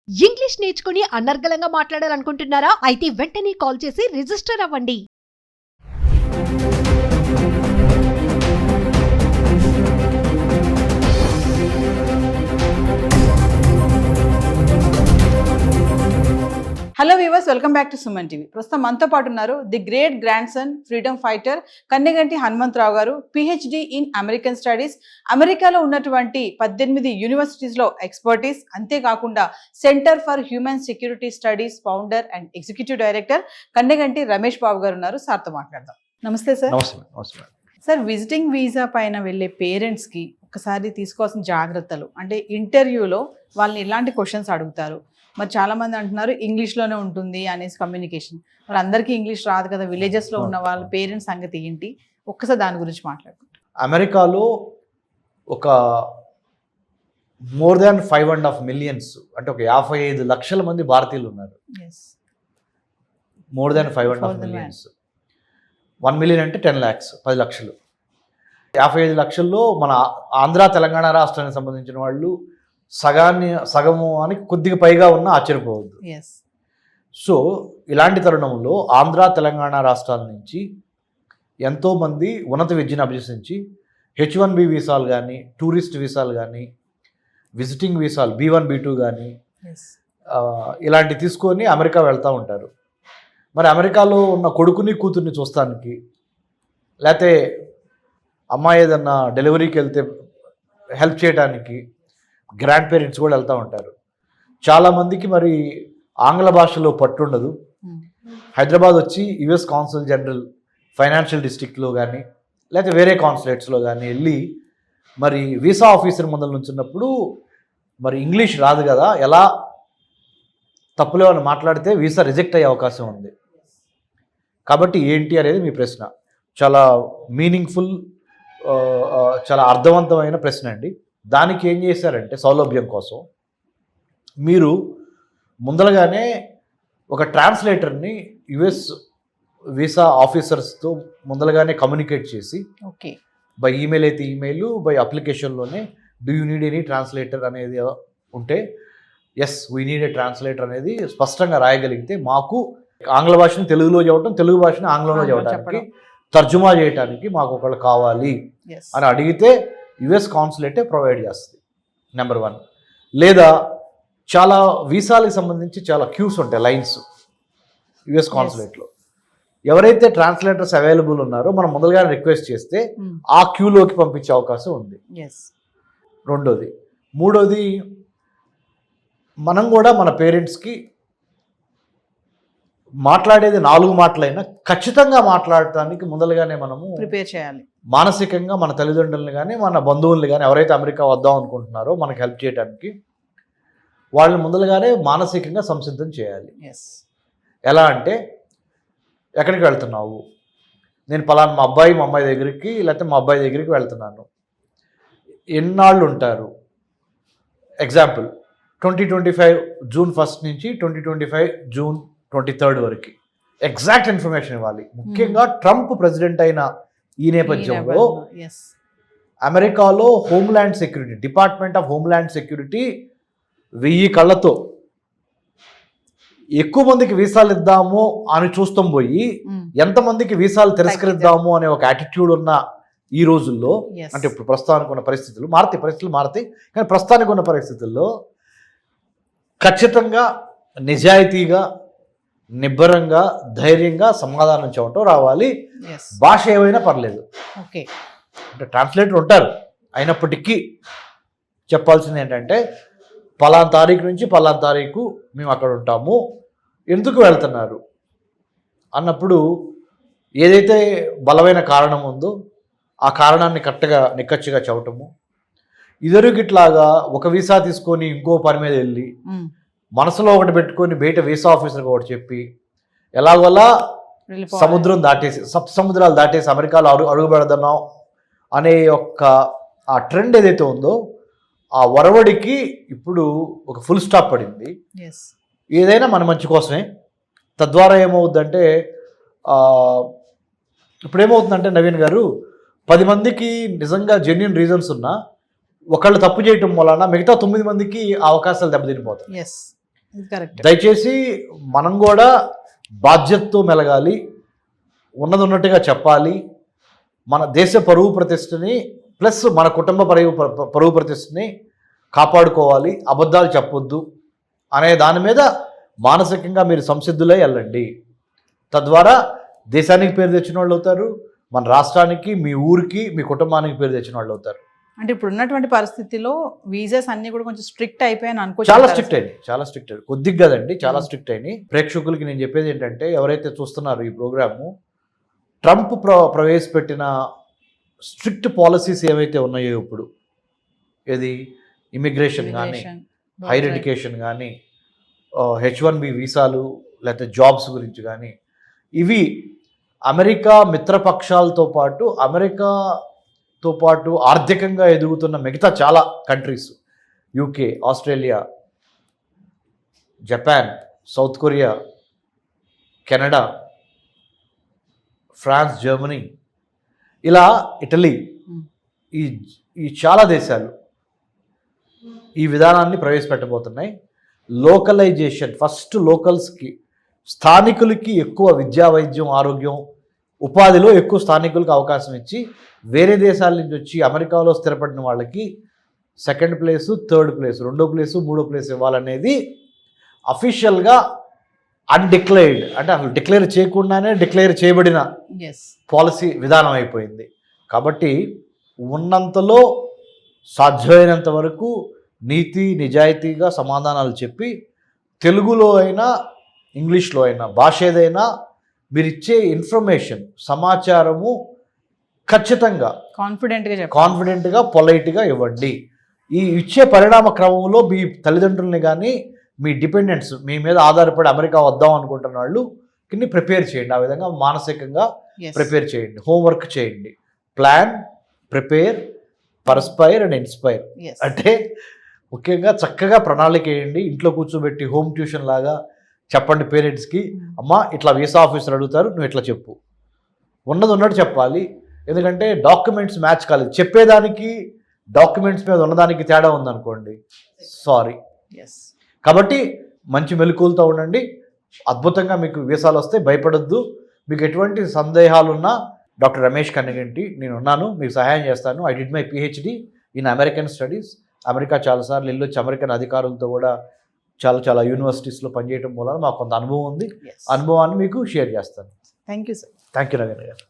English నేర్చుకుని అనర్గళంగా మాట్లాడాలనుకుంటున్నారా? అయితే వెంటనే కాల్ చేసి రిజిస్టర్ అవ్వండి. Hello viewers, welcome back to Suman TV. ప్రస్తుతం మనతో పాటు ఉన్నారు the great grandson freedom fighter Kanneganti Hanumantharao garu, PhD in American studies. అమెరికాలో ఉన్నటువంటి 18 యూనివర్సిటీస్లో ఎక్స్పర్టీస్, అంతేకాకుండా centre for human security studies founder and executive director Kanneganti Ramesh Babu garu ఉన్నారు. సార్తో మాట్లాడదాం. నమస్తే సార్. సార్, విజిటింగ్ వీసా పైన వెళ్ళే పేరెంట్స్కి ఒకసారి తీసుకోవాల్సిన జాగ్రత్తలు అంటే, ఇంటర్వ్యూలో వాళ్ళని ఎలాంటి క్వశ్చన్స్ అడుగుతారు? మరి చాలామంది అంటున్నారు ఇంగ్లీష్లోనే ఉంటుంది అనేసి కమ్యూనికేషన్. మరి అందరికీ ఇంగ్లీష్ రాదు కదా, విలేజెస్లో ఉన్న వాళ్ళ పేరెంట్స్ సంగతి ఏంటి? ఒక్కసారి దాని గురించి మాట్లాడుకుంటాం. అమెరికాలో ఒక మోర్ దాన్ 5.5 మిలియన్స్ అంటే ఒక 55 లక్షల మంది భారతీయులు ఉన్నారు. More than 5.5 millions. 1 మిలియన్ అంటే 10 lakhs, 10 లక్షలు. 55 లక్షల్లో మన ఆంధ్ర తెలంగాణ రాష్ట్రానికి సంబంధించిన వాళ్ళు సగము అని కొద్దిగా పైగా ఉన్న ఆశ్చర్యపోవద్దు. సో ఇలాంటి తరుణంలో ఆంధ్ర తెలంగాణ రాష్ట్రాల నుంచి ఎంతోమంది ఉన్నత విద్యను అభ్యసించి H1B వీసాలు కానీ, టూరిస్ట్ వీసాలు కానీ, విజిటింగ్ వీసాలు B1 B2 కానీ ఇలాంటివి తీసుకొని అమెరికా వెళ్తూ ఉంటారు. మరి అమెరికాలో ఉన్న కొడుకుని కూతుర్ని చూస్తానికి, లేకపోతే అమ్మాయి ఏదన్నా డెలివరీకి వెళ్తే హెల్ప్ చేయడానికి గ్రాండ్ పేరెంట్స్ కూడా వెళ్తూ ఉంటారు. చాలామందికి మరి ఆంగ్ల భాషలో పట్టుండదు. హైదరాబాద్ వచ్చి యుఎస్ కాన్సుల్ జనరల్ ఫైనాన్షియల్ డిస్ట్రిక్ట్లో కానీ లేకపోతే వేరే కాన్సులేట్స్లో కానీ వెళ్ళి మరి వీసా ఆఫీసర్ ముందర నుంచున్నప్పుడు మరి ఇంగ్లీష్ రాదు కదా, ఎలా తప్పులో అని మాట్లాడితే వీసా రిజెక్ట్ అయ్యే అవకాశం ఉంది. కాబట్టి ఏంటి అనేది మీ ప్రశ్న. చాలా మీనింగ్ఫుల్, చాలా అర్థవంతమైన ప్రశ్న అండి. దానికి ఏం చేశారంటే, సౌలభ్యం కోసం మీరు ముందరగానే ఒక ట్రాన్స్లేటర్ని యుఎస్ వీసా ఆఫీసర్స్తో ముందరగానే కమ్యూనికేట్ చేసి, ఓకే, బై ఈమెయిల్ అయితే ఈమెయిల్, బై అప్లికేషన్లోనే do you need any translator అనేది ఉంటే yes we need a translator అనేది స్పష్టంగా రాయగలిగితే, మాకు ఆంగ్ల భాషను తెలుగులో చెప్పడం, తెలుగు భాషను ఆంగ్లంలో చెప్పడానికి, తర్జుమా చేయడానికి మాకు ఒకళ్ళు కావాలి అని అడిగితే యుఎస్ కాన్సులేటే ప్రొవైడ్ చేస్తుంది. నెంబర్ 1. లేదా చాలా వీసాలకు సంబంధించి చాలా క్యూస్ ఉంటాయి, లైన్స్ యుఎస్ కాన్సులేట్లో. ఎవరైతే ట్రాన్స్లేటర్స్ అవైలబుల్ ఉన్నారో మనం ముందుగానే రిక్వెస్ట్ చేస్తే ఆ క్యూలోకి పంపించే అవకాశం ఉంది. రెండోది. మూడోది, మనం కూడా మన పేరెంట్స్కి మాట్లాడేది 4 మాటలైనా ఖచ్చితంగా మాట్లాడటానికి ముందలుగానే మనము ప్రిపేర్ చేయాలి. మానసికంగా మన తల్లిదండ్రులను కానీ మన బంధువుల్ని కానీ ఎవరైతే అమెరికా వద్దాం అనుకుంటున్నారో మనకు హెల్ప్ చేయడానికి వాళ్ళని ముందలుగానే మానసికంగా సంసిద్ధం చేయాలి. ఎలా అంటే, ఎక్కడికి వెళ్తున్నావు? నేను పలానా మా అమ్మాయి దగ్గరికి లేకపోతే మా అబ్బాయి దగ్గరికి వెళ్తున్నాను. ఎన్నాళ్ళు ఉంటారు? ఎగ్జాంపుల్ 2025 జూన్ 1 నుంచి 2025 జూన్ 23 వరకు ఎగ్జాక్ట్ ఇన్ఫర్మేషన్ ఇవ్వాలి. ముఖ్యంగా ట్రంప్ ప్రెసిడెంట్ అయిన ఈ నేపథ్యంలో అమెరికాలో homeland security, department of homeland security 1000 కళ్ళతో ఎక్కువ మందికి వీసాలు ఇద్దాము అని చూస్తాం పోయి ఎంతమందికి వీసాలు తిరస్కరిద్దాము అనే ఒక యాటిట్యూడ్ ఉన్న ఈ రోజుల్లో, అంటే ఇప్పుడు ప్రస్తుతానికి ఉన్న పరిస్థితులు మారతాయి, కానీ ప్రస్తుతానికి ఉన్న పరిస్థితుల్లో ఖచ్చితంగా నిజాయితీగా, నిబ్బరంగా, ధైర్యంగా సమాధానం చెప్పటం రావాలి. భాష ఏమైనా పర్లేదు. ఓకే, అంటే ట్రాన్స్లేటర్ ఉంటారు, అయినప్పటికీ చెప్పాల్సింది ఏంటంటే, పలానా తారీఖు నుంచి పలానా తారీఖు మేము అక్కడ ఉంటాము, ఎందుకు వెళ్తున్నారు అన్నప్పుడు ఏదైతే బలమైన కారణం ఉందో ఆ కారణాన్ని కరెక్ట్గా నిక్కచ్చిగా చెప్పటము. ఇదివరకిట్లాగా ఒక వీసా తీసుకొని ఇంకో పని మీద వెళ్ళి మనసులో ఒకటి పెట్టుకొని బయట వీసా ఆఫీసర్కి ఒకటి చెప్పి ఎలాగోలా సముద్రాలు దాటేసి అమెరికాలో అడుగు పెడదాం అనే ఆ ట్రెండ్ ఏదైతే ఉందో ఆ వరవడికి ఇప్పుడు ఒక ఫుల్ స్టాప్ పడింది. ఏదైనా మన మంచి కోసమే. తద్వారా ఏమవుద్దంటే, ఇప్పుడు ఏమవుతుందంటే నవీన్ గారు, 10 మందికి నిజంగా జెన్యున్ రీజన్స్ ఉన్నా ఒకళ్ళు తప్పు చేయటం వలన మిగతా 9 మందికి అవకాశాలు దెబ్బతినిపోతాయి. కరెక్ట్. దయచేసి మనం కూడా బాధ్యతతో మెలగాలి, ఉన్నది ఉన్నట్టుగా చెప్పాలి, మన దేశ పరువు ప్రతిష్టని ప్లస్ మన కుటుంబ పరువు ప్రతిష్టని కాపాడుకోవాలి, అబద్ధాలు చెప్పొద్దు అనే దాని మీద మానసికంగా మీరు సంసిద్ధులై వెళ్ళండి. తద్వారా దేశానికి పేరు తెచ్చిన వాళ్ళు అవుతారు, మన రాష్ట్రానికి, మీ ఊరికి, మీ కుటుంబానికి పేరు తెచ్చిన వాళ్ళు అవుతారు. అంటే ఇప్పుడు ఉన్నటువంటి పరిస్థితిలో వీసాస్ అన్ని కూడా కొంచెం స్ట్రిక్ట్ అయిపోయాయని అనుకో. చాలా స్ట్రిక్ట్ అయింది, చాలా స్ట్రిక్ట్ అయింది, కొద్దిగా కదండి, చాలా స్ట్రిక్ట్ అయినాయి. ప్రేక్షకులకి నేను చెప్పేది ఏంటంటే, ఎవరైతే చూస్తున్నారో ఈ ప్రోగ్రాము, ట్రంప్ ప్రవేశపెట్టిన స్ట్రిక్ట్ పాలసీస్ ఏవైతే ఉన్నాయో ఇప్పుడు, ఏది ఇమిగ్రేషన్ కానీ, హైర్ ఎడ్యుకేషన్ కానీ, H1B వీసాలు, లేకపోతే జాబ్స్ గురించి కానీ, ఇవి అమెరికా మిత్రపక్షాలతో పాటు అమెరికాతో పాటు ఆర్థికంగా ఎదుగుతున్న మిగతా చాలా countries, UK, Australia, Japan, South Korea, Canada, France, Germany, ఇలా ఇటలీ, ఈ చాలా దేశాలు ఈ విధానాన్ని ప్రవేశపెట్టబోతున్నాయి. లోకలైజేషన్, ఫస్ట్ లోకల్స్కి, స్థానికులకి ఎక్కువ విద్యా, వైద్యం, ఆరోగ్యం, ఉపాధిలో ఎక్కువ స్థానికులకు అవకాశం ఇచ్చి, వేరే దేశాల నుంచి వచ్చి అమెరికాలో స్థిరపడిన వాళ్ళకి సెకండ్ ప్లేసు, థర్డ్ ప్లేసు, రెండో ప్లేసు, మూడో ప్లేసు ఇవ్వాలనేది అఫీషియల్గా అన్డిక్లేర్డ్, అంటే అసలు డిక్లేర్ చేయకుండానే డిక్లేర్ చేయబడిన పాలసీ విధానం అయిపోయింది. కాబట్టి ఉన్నంతలో సాధ్యమైనంత వరకు నీతి నిజాయితీగా సమాధానాలు చెప్పి, తెలుగులో అయినా ఇంగ్లీష్లో అయినా భాష ఏదైనా మీరు ఇచ్చే ఇన్ఫర్మేషన్, సమాచారము ఖచ్చితంగా కాన్ఫిడెంట్గా పొలైట్గా ఇవ్వండి. ఈ ఇచ్చే పరిణామ క్రమంలో మీ తల్లిదండ్రుల్ని కానీ, మీ డిపెండెంట్స్, మీ మీద ఆధారపడి అమెరికా వద్దాం అనుకుంటున్న వాళ్ళు కింద ప్రిపేర్ చేయండి. ఆ విధంగా మానసికంగా ప్రిపేర్ చేయండి, హోంవర్క్ చేయండి. Plan, prepare, perspire and inspire. అంటే ముఖ్యంగా చక్కగా ప్రణాళిక వేయండి. ఇంట్లో కూర్చోబెట్టి హోమ్ ట్యూషన్ లాగా చెప్పండి పేరెంట్స్కి, అమ్మా ఇట్లా వీసా ఆఫీసర్ అడుగుతారు, నువ్వు ఇట్లా చెప్పు, ఉన్నది ఉన్నట్టు చెప్పాలి. ఎందుకంటే డాక్యుమెంట్స్ మ్యాచ్ కాలేదు, చెప్పేదానికి డాక్యుమెంట్స్ మీద ఉన్నదానికి తేడా ఉందనుకోండి, సారీ. కాబట్టి మంచి మెలకువలతో ఉండండి, అద్భుతంగా మీకు వీసాలు వస్తే భయపడొద్దు. మీకు ఎటువంటి సందేహాలున్నా డాక్టర్ రమేష్ కన్నగంటి నేను ఉన్నాను, మీకు సహాయం చేస్తాను. I did my PhD in American studies. America చాలాసార్లు వెళ్ళొచ్చి అమెరికన్ అధికారులతో కూడా చాలా యూనివర్సిటీస్లో పనిచేయడం మూలన మాకు కొంత అనుభవం ఉంది. అనుభవాన్ని మీకు షేర్ చేస్తాను. Thank you sir. Thank you Ravindra గారు.